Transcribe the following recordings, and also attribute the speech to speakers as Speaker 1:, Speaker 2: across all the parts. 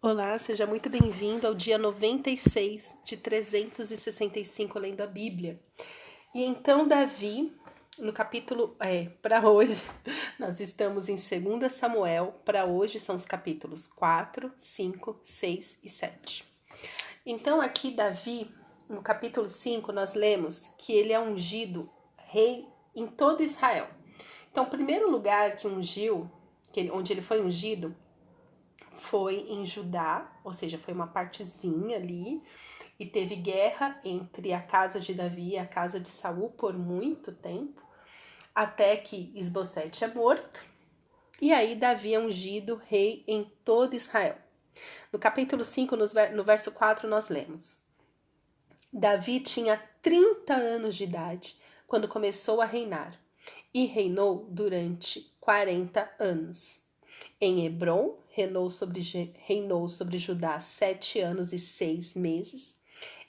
Speaker 1: Olá, seja muito bem-vindo ao dia 96 de 365 lendo a Bíblia. E então Davi, no capítulo, para hoje, nós estamos em 2 Samuel, para hoje são os capítulos 4, 5, 6 e 7. Então aqui Davi, no capítulo 5, nós lemos que ele é ungido rei em todo Israel. Então o primeiro lugar que ungiu, onde ele foi ungido, foi em Judá, ou seja, foi uma partezinha ali, e teve guerra entre a casa de Davi e a casa de Saul por muito tempo, até que Isbosete é morto, e aí Davi é ungido rei em todo Israel. No capítulo 5, no verso 4, nós lemos: Davi tinha 30 anos de idade quando começou a reinar, e reinou durante 40 anos. Em Hebron, reinou sobre Judá 7 anos e 6 meses.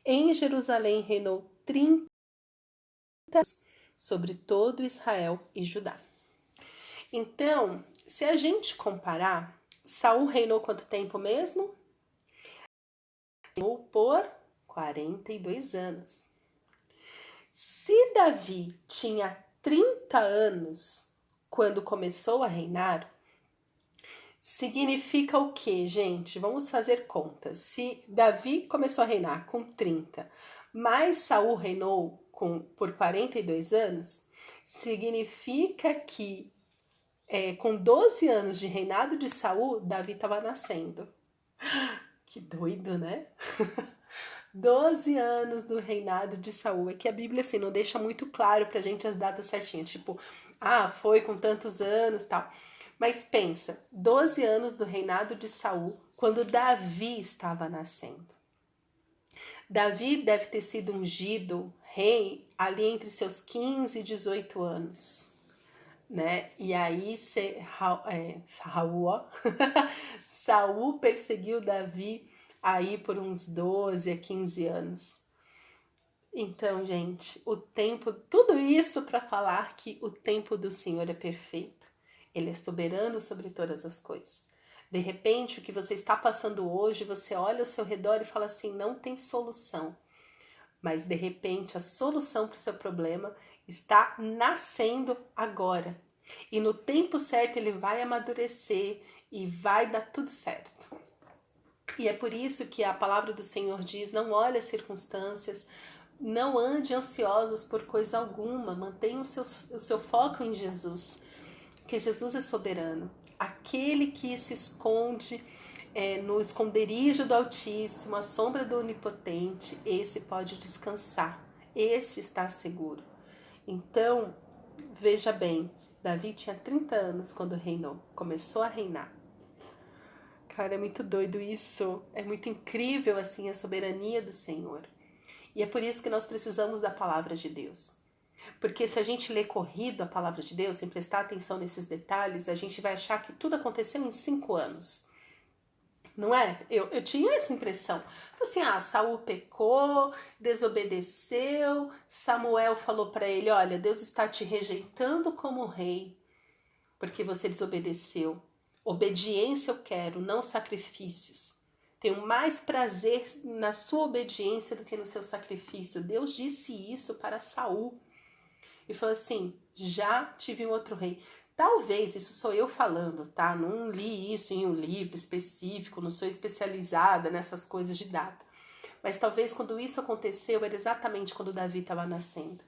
Speaker 1: Em Jerusalém, reinou 30 anos sobre todo Israel e Judá. Então, se a gente comparar, Saul reinou quanto tempo mesmo? Reinou por 42 anos. Se Davi tinha 30 anos quando começou a reinar, significa o quê, gente? Vamos fazer contas. Se Davi começou a reinar com 30, mas Saul reinou por 42 anos, significa que com 12 anos de reinado de Saul, Davi estava nascendo. Que doido, né? 12 anos do reinado de Saul. É que a Bíblia assim, não deixa muito claro pra gente as datas certinhas. Tipo, foi com tantos anos, tal. Mas pensa, 12 anos do reinado de Saul, quando Davi estava nascendo. Davi deve ter sido ungido rei ali entre seus 15 e 18 anos, né? E aí Saul perseguiu Davi aí por uns 12 a 15 anos. Então, gente, tudo isso para falar que o tempo do Senhor é perfeito. Ele é soberano sobre todas as coisas. De repente, o que você está passando hoje, você olha ao seu redor e fala assim, não tem solução. Mas, de repente, a solução para o seu problema está nascendo agora. E no tempo certo, ele vai amadurecer e vai dar tudo certo. E é por isso que a palavra do Senhor diz, não olhe as circunstâncias, não ande ansiosos por coisa alguma, mantenha o seu foco em Jesus, que Jesus é soberano. Aquele que se esconde no esconderijo do Altíssimo, à sombra do Onipotente, esse pode descansar, esse está seguro. Então, veja bem, Davi tinha 30 anos quando reinou, começou a reinar. Cara, é muito doido isso, é muito incrível assim a soberania do Senhor. E é por isso que nós precisamos da palavra de Deus. Porque se a gente lê corrido a palavra de Deus, sem prestar atenção nesses detalhes, a gente vai achar que tudo aconteceu em 5 anos. Não é? Eu tinha essa impressão. Assim, Saul pecou, desobedeceu, Samuel falou para ele, olha, Deus está te rejeitando como rei, porque você desobedeceu. Obediência eu quero, não sacrifícios. Tenho mais prazer na sua obediência do que no seu sacrifício. Deus disse isso para Saul. E falou assim, já tive um outro rei. Talvez, isso sou eu falando, tá? Não li isso em um livro específico, não sou especializada nessas coisas de data. Mas talvez quando isso aconteceu, era exatamente quando Davi estava nascendo.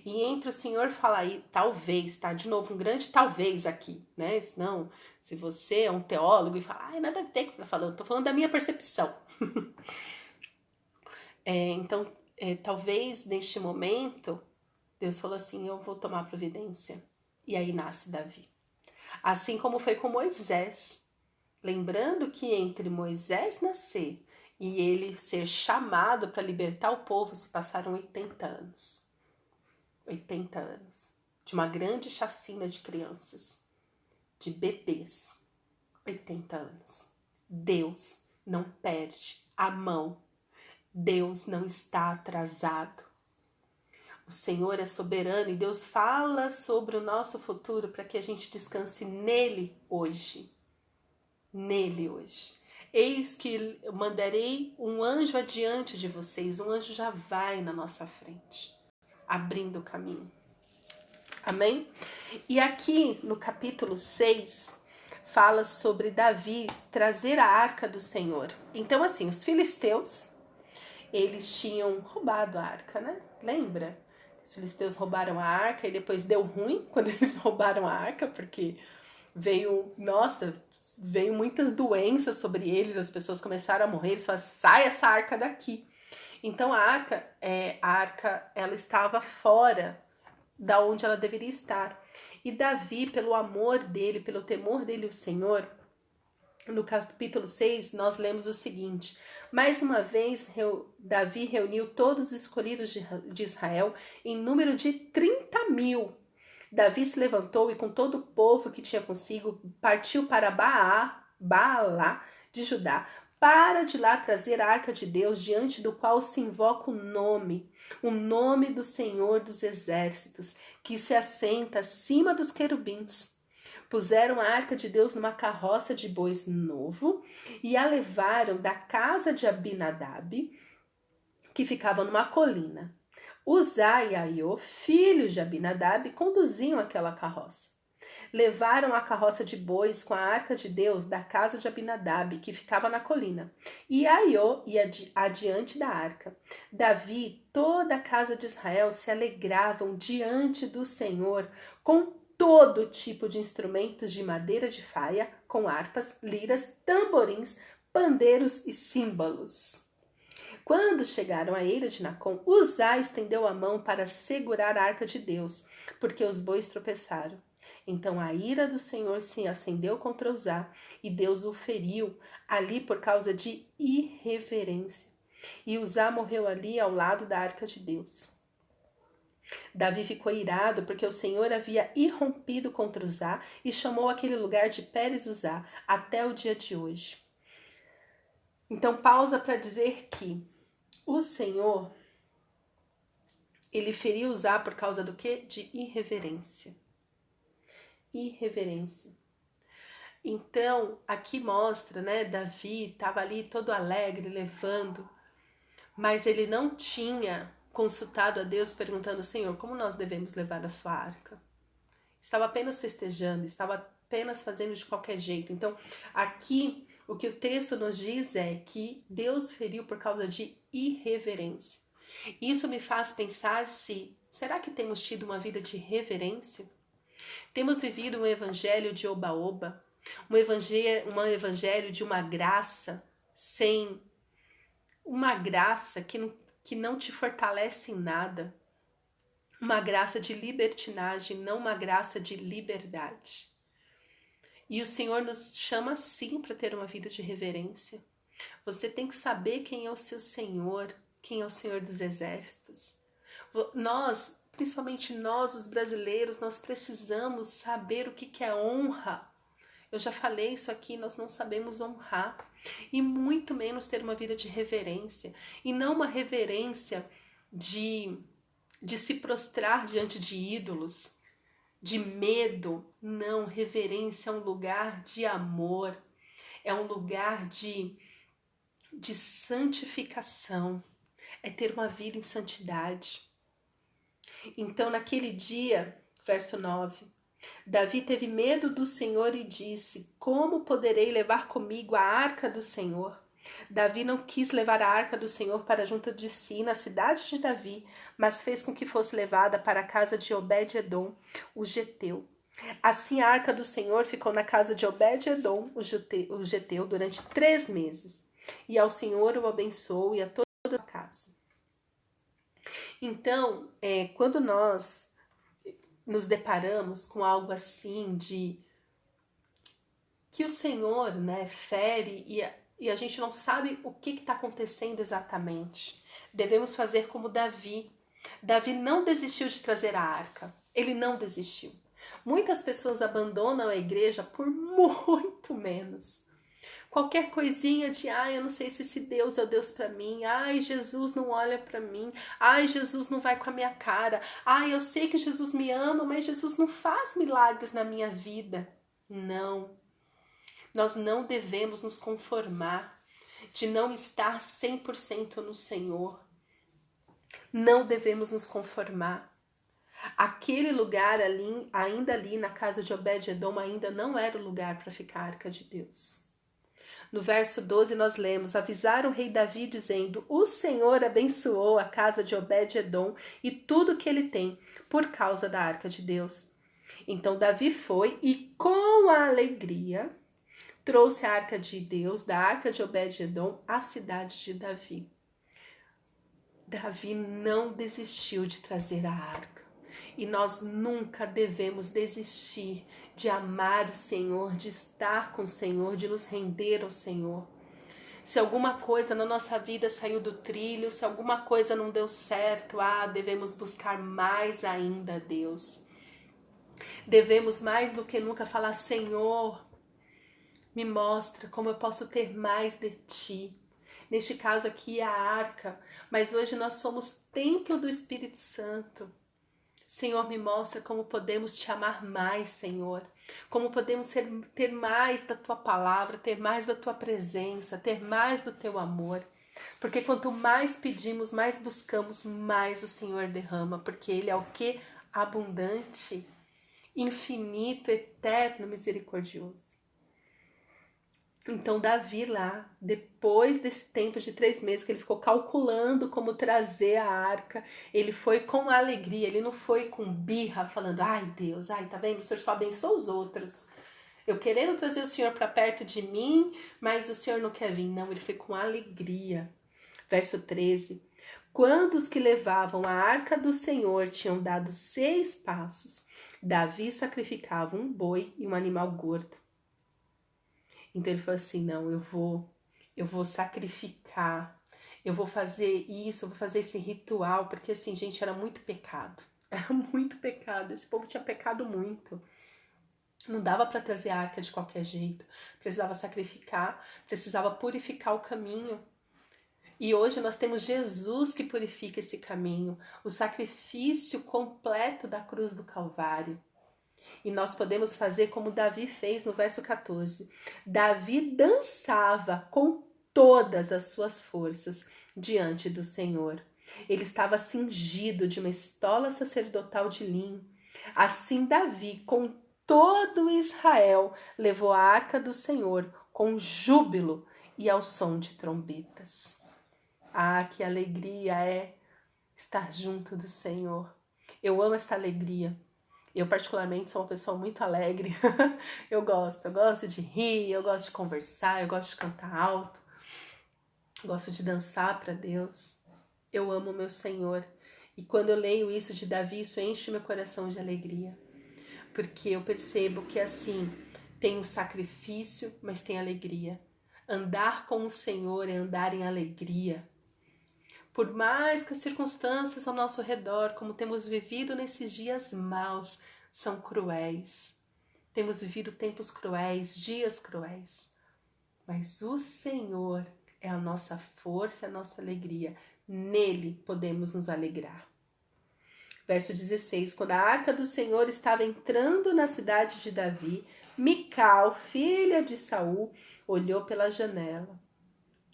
Speaker 1: E entre o Senhor falar aí, talvez, tá? De novo, um grande talvez aqui, né? Senão, se você é um teólogo e fala, nada a ver com o que você tá falando, tô falando da minha percepção. Então, talvez neste momento, Deus falou assim, eu vou tomar providência. E aí nasce Davi. Assim como foi com Moisés. Lembrando que entre Moisés nascer e ele ser chamado para libertar o povo, se passaram 80 anos. 80 anos. De uma grande chacina de crianças. De bebês. 80 anos. Deus não perde a mão. Deus não está atrasado. O Senhor é soberano e Deus fala sobre o nosso futuro para que a gente descanse nele hoje. Nele hoje. Eis que mandarei um anjo adiante de vocês. Um anjo já vai na nossa frente, abrindo o caminho. Amém? E aqui no capítulo 6, fala sobre Davi trazer a arca do Senhor. Então, assim, os filisteus, eles tinham roubado a arca, né? Lembra? Os filisteus roubaram a arca e depois deu ruim quando eles roubaram a arca, porque veio muitas doenças sobre eles, as pessoas começaram a morrer, eles falaram, sai essa arca daqui. Então a arca, ela estava fora da onde ela deveria estar. E Davi, pelo amor dele, pelo temor dele, o Senhor, no capítulo 6, nós lemos o seguinte: mais uma vez, Davi reuniu todos os escolhidos de Israel em número de 30.000. Davi se levantou e com todo o povo que tinha consigo, partiu para Baalá de Judá, para de lá trazer a arca de Deus, diante do qual se invoca o nome do Senhor dos Exércitos, que se assenta acima dos querubins. Puseram a arca de Deus numa carroça de bois novo e a levaram da casa de Abinadab, que ficava numa colina. Uzá e Aiô, filhos de Abinadab, conduziam aquela carroça. Levaram a carroça de bois com a arca de Deus da casa de Abinadab, que ficava na colina, e Aiô ia adiante da arca. Davi e toda a casa de Israel se alegravam diante do Senhor com todo tipo de instrumentos de madeira de faia, com harpas, liras, tamborins, pandeiros e símbolos. Quando chegaram à eira de Nacon, Uzá estendeu a mão para segurar a arca de Deus, porque os bois tropeçaram. Então a ira do Senhor se acendeu contra Uzá, e Deus o feriu ali por causa de irreverência. E Uzá morreu ali ao lado da arca de Deus. Davi ficou irado porque o Senhor havia irrompido contra Uzá e chamou aquele lugar de Pérez Uzá até o dia de hoje. Então pausa para dizer que o Senhor, ele feriu Uzá por causa do quê? De irreverência. Irreverência. Então, aqui mostra, né, Davi estava ali todo alegre, levando, mas ele não tinha consultado a Deus perguntando, Senhor, como nós devemos levar a sua arca? Estava apenas festejando, estava apenas fazendo de qualquer jeito. Então, aqui, o que o texto nos diz é que Deus feriu por causa de irreverência. Isso me faz pensar será que temos tido uma vida de reverência? Temos vivido um evangelho de oba-oba, um evangelho de uma graça sem uma graça que não te fortalece em nada, uma graça de libertinagem, não uma graça de liberdade. E o Senhor nos chama sim para ter uma vida de reverência. Você tem que saber quem é o seu Senhor, quem é o Senhor dos Exércitos. Nós, principalmente nós, os brasileiros, nós precisamos saber o que é honra. Eu já falei isso aqui, nós não sabemos honrar. E muito menos ter uma vida de reverência. E não uma reverência de se prostrar diante de ídolos, de medo. Não, reverência é um lugar de amor. É um lugar de santificação. É ter uma vida em santidade. Então, naquele dia, verso 9, Davi teve medo do Senhor e disse, como poderei levar comigo a arca do Senhor? Davi não quis levar a arca do Senhor para junto de si, na cidade de Davi, mas fez com que fosse levada para a casa de Obed-edom, o geteu. Assim a arca do Senhor ficou na casa de Obed-edom, o geteu, durante 3 meses. E ao Senhor o abençoou e a toda a casa. Então, quando nós nos deparamos com algo assim que o Senhor, né, fere e a gente não sabe o que está acontecendo exatamente, devemos fazer como Davi. Davi não desistiu de trazer a arca. Ele não desistiu. Muitas pessoas abandonam a igreja por muito menos. Qualquer coisinha de, eu não sei se esse Deus é o Deus para mim. Jesus não olha para mim. Jesus não vai com a minha cara. Eu sei que Jesus me ama, mas Jesus não faz milagres na minha vida. Não. Nós não devemos nos conformar de não estar 100% no Senhor. Não devemos nos conformar. Aquele lugar ali, ainda ali na casa de Obed-edom, ainda não era o lugar para ficar a arca de Deus. No verso 12 nós lemos: avisaram o rei Davi dizendo: o Senhor abençoou a casa de Obed-edom e tudo que ele tem, por causa da arca de Deus. Então Davi foi e com alegria trouxe a arca de Deus, da arca de Obed-edom, à cidade de Davi. Davi não desistiu de trazer a arca. E nós nunca devemos desistir de amar o Senhor, de estar com o Senhor, de nos render ao Senhor. Se alguma coisa na nossa vida saiu do trilho, se alguma coisa não deu certo, devemos buscar mais ainda a Deus. Devemos mais do que nunca falar: Senhor, me mostra como eu posso ter mais de Ti. Neste caso aqui é a arca, mas hoje nós somos templo do Espírito Santo. Senhor, me mostra como podemos Te amar mais, Senhor. Como podemos ter mais da Tua palavra, ter mais da Tua presença, ter mais do Teu amor. Porque quanto mais pedimos, mais buscamos, mais o Senhor derrama. Porque Ele é o que? Abundante, infinito, eterno, misericordioso. Então Davi lá, depois desse tempo de 3 meses que ele ficou calculando como trazer a arca, ele foi com alegria, ele não foi com birra, falando: ai Deus, ai tá vendo, o Senhor só abençoa os outros. Eu querendo trazer o Senhor para perto de mim, mas o Senhor não quer vir. Não, ele foi com alegria. Verso 13. Quando os que levavam a arca do Senhor tinham dado 6 passos, Davi sacrificava um boi e um animal gordo. Então ele falou assim: não, eu vou sacrificar, eu vou fazer isso, eu vou fazer esse ritual, porque assim, gente, era muito pecado, esse povo tinha pecado muito. Não dava para trazer a arca de qualquer jeito, precisava sacrificar, precisava purificar o caminho. E hoje nós temos Jesus que purifica esse caminho, o sacrifício completo da cruz do Calvário. E nós podemos fazer como Davi fez no verso 14. Davi dançava com todas as suas forças diante do Senhor. Ele estava cingido de uma estola sacerdotal de linho. Assim Davi, com todo Israel, levou a arca do Senhor com júbilo e ao som de trombetas. Que alegria é estar junto do Senhor. Eu amo esta alegria. Eu particularmente sou uma pessoa muito alegre. eu gosto de rir, eu gosto de conversar, eu gosto de cantar alto, gosto de dançar para Deus. Eu amo meu Senhor. E quando eu leio isso de Davi, isso enche meu coração de alegria. Porque eu percebo que assim, tem um sacrifício, mas tem alegria. Andar com o Senhor é andar em alegria. Por mais que as circunstâncias ao nosso redor, como temos vivido nesses dias maus, são cruéis. Temos vivido tempos cruéis, dias cruéis. Mas o Senhor é a nossa força, a nossa alegria. Nele podemos nos alegrar. Verso 16. Quando a arca do Senhor estava entrando na cidade de Davi, Mical, filha de Saul, olhou pela janela.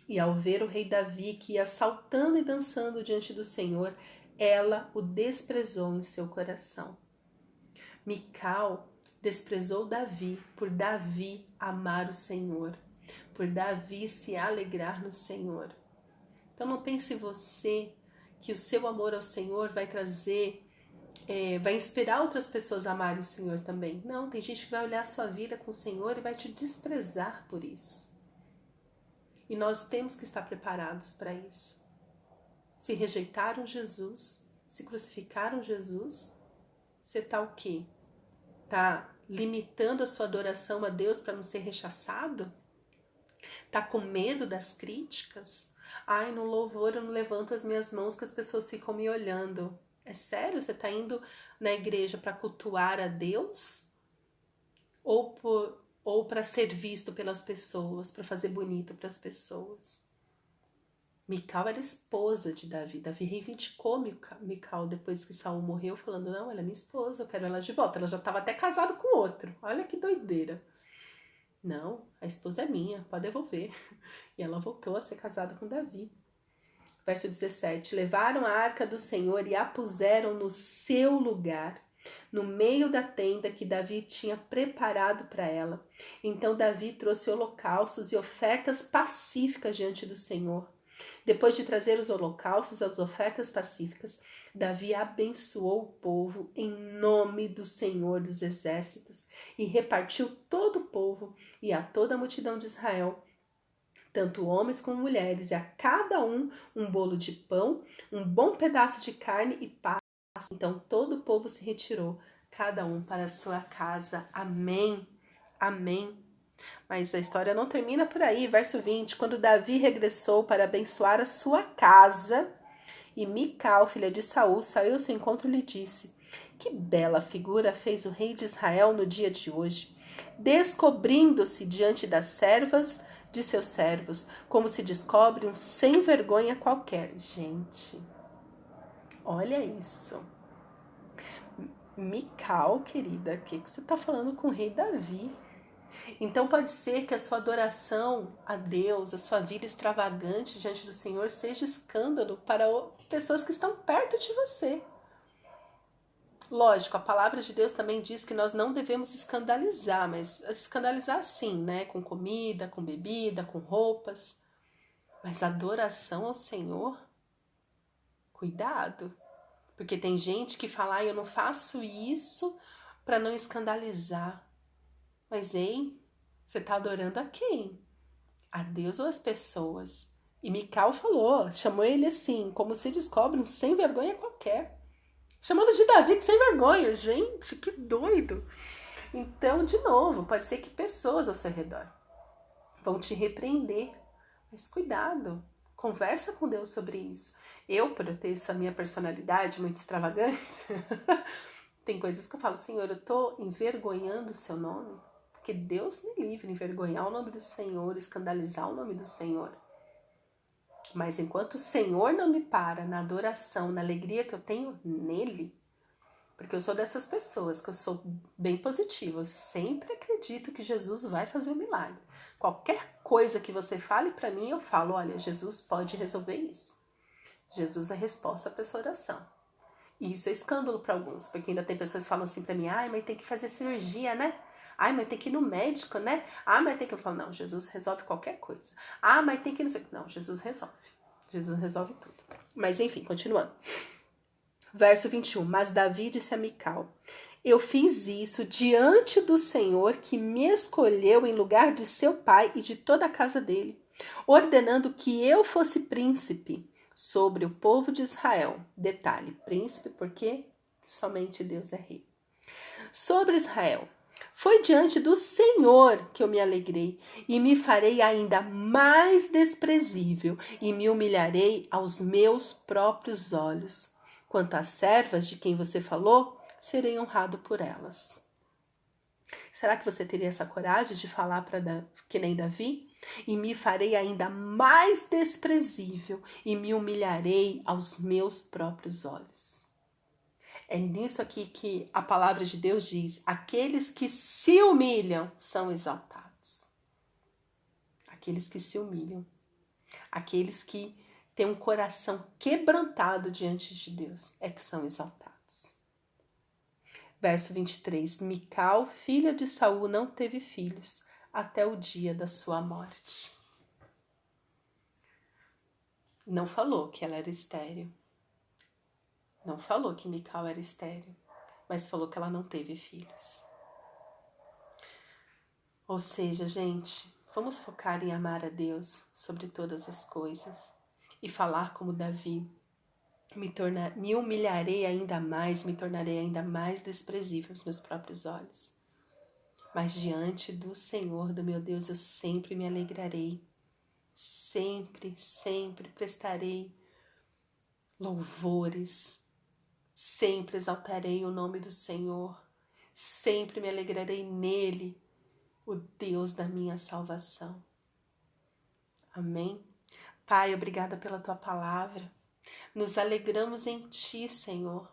Speaker 1: E ao ver o rei Davi que ia saltando e dançando diante do Senhor, ela o desprezou em seu coração. Mical desprezou Davi por Davi amar o Senhor, por Davi se alegrar no Senhor. Então não pense você que o seu amor ao Senhor vai trazer, vai inspirar outras pessoas a amarem o Senhor também. Não, tem gente que vai olhar a sua vida com o Senhor e vai te desprezar por isso. E nós temos que estar preparados para isso. Se rejeitaram Jesus, se crucificaram Jesus, você está o quê? Está limitando a sua adoração a Deus para não ser rechaçado? Está com medo das críticas? Ai, no louvor eu não levanto as minhas mãos que as pessoas ficam me olhando. É sério? Você está indo na igreja para cultuar a Deus? Ou para ser visto pelas pessoas, para fazer bonito para as pessoas? Mical era esposa de Davi. Davi reivindicou Mical depois que Saul morreu, falando: não, ela é minha esposa, eu quero ela de volta. Ela já estava até casada com outro. Olha que doideira. Não, a esposa é minha, pode devolver. E ela voltou a ser casada com Davi. Verso 17, levaram a arca do Senhor e a puseram no seu lugar, no meio da tenda que Davi tinha preparado para ela. Então Davi trouxe holocaustos e ofertas pacíficas diante do Senhor. Depois de trazer os holocaustos e as ofertas pacíficas, Davi abençoou o povo em nome do Senhor dos Exércitos e repartiu todo o povo e a toda a multidão de Israel, tanto homens como mulheres, e a cada um bolo de pão, um bom pedaço de carne e paz. Então todo o povo se retirou, cada um para a sua casa. Amém. Amém. Mas a história não termina por aí. Verso 20. Quando Davi regressou para abençoar a sua casa, e Mical, filha de Saul, saiu ao seu encontro e lhe disse: que bela figura fez o rei de Israel no dia de hoje, descobrindo-se diante das servas de seus servos, como se descobre um sem vergonha qualquer. Gente, olha isso. Mical, querida, o que você está falando com o rei Davi? Então pode ser que a sua adoração a Deus, a sua vida extravagante diante do Senhor seja escândalo para pessoas que estão perto de você. Lógico, a palavra de Deus também diz que nós não devemos escandalizar, mas escandalizar sim, né? Com comida, com bebida, com roupas. Mas adoração ao Senhor, cuidado. Porque tem gente que fala, eu não faço isso para não escandalizar. Mas ei, você está adorando a quem? A Deus ou as pessoas? E Mical falou, chamou ele assim, como se descobre um sem vergonha qualquer. Chamando de Davi de sem vergonha. Gente, que doido. Então, de novo, pode ser que pessoas ao seu redor vão te repreender. Mas cuidado, conversa com Deus sobre isso. Eu, por eu ter essa minha personalidade muito extravagante, tem coisas que eu falo, Senhor, eu tô envergonhando o seu nome. Porque Deus me livre de envergonhar o nome do Senhor, escandalizar o nome do Senhor. Mas enquanto o Senhor não me para na adoração, na alegria que eu tenho nele, porque eu sou dessas pessoas que eu sou bem positiva, eu sempre acredito que Jesus vai fazer um milagre. Qualquer coisa que você fale para mim, eu falo, olha, Jesus pode resolver isso. Jesus é a resposta para essa oração. E isso é escândalo para alguns, porque ainda tem pessoas que falam assim para mim, ai, mas tem que fazer cirurgia, né? Ai, mas tem que ir no médico, né? Ah, mas tem que... Eu falo, não, Jesus resolve qualquer coisa. Ah, mas tem que... Não, Jesus resolve. Jesus resolve tudo. Mas enfim, continuando. Verso 21. Mas Davi disse a Mical, eu fiz isso diante do Senhor que me escolheu em lugar de seu pai e de toda a casa dele, ordenando que eu fosse príncipe sobre o povo de Israel. Detalhe, príncipe porque somente Deus é rei. Sobre Israel. Foi diante do Senhor que eu me alegrei e me farei ainda mais desprezível e me humilharei aos meus próprios olhos. Quanto às servas de quem você falou, serei honrado por elas. Será que você teria essa coragem de falar que nem Davi? E me farei ainda mais desprezível e me humilharei aos meus próprios olhos. É nisso aqui que a palavra de Deus diz, aqueles que se humilham são exaltados. Aqueles que se humilham. Aqueles que têm um coração quebrantado diante de Deus é que são exaltados. Verso 23. Mical, filha de Saul, não teve filhos até o dia da sua morte. Não falou que ela era estéril. Não falou que Mical era estéril, mas falou que ela não teve filhos. Ou seja, gente, vamos focar em amar a Deus sobre todas as coisas e falar como Davi. Me humilharei ainda mais, me tornarei ainda mais desprezível aos meus próprios olhos. Mas diante do Senhor, do meu Deus, eu sempre me alegrarei. Sempre, sempre prestarei louvores. Sempre exaltarei o nome do Senhor. Sempre me alegrarei nele, o Deus da minha salvação. Amém? Pai, obrigada pela tua palavra. Nos alegramos em ti, Senhor,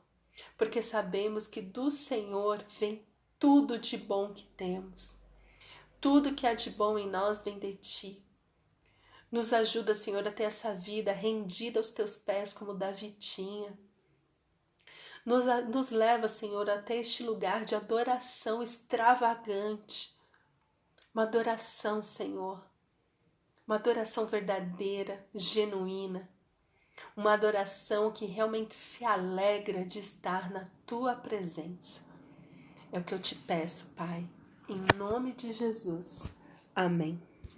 Speaker 1: porque sabemos que do Senhor vem tudo de bom que temos. Tudo que há de bom em nós vem de Ti. Nos ajuda, Senhor, a ter essa vida rendida aos Teus pés como Davi tinha. Nos leva, Senhor, até este lugar de adoração extravagante. Uma adoração, Senhor. Uma adoração verdadeira, genuína. Uma adoração que realmente se alegra de estar na Tua presença. É o que eu te peço, Pai. Em nome de Jesus. Amém.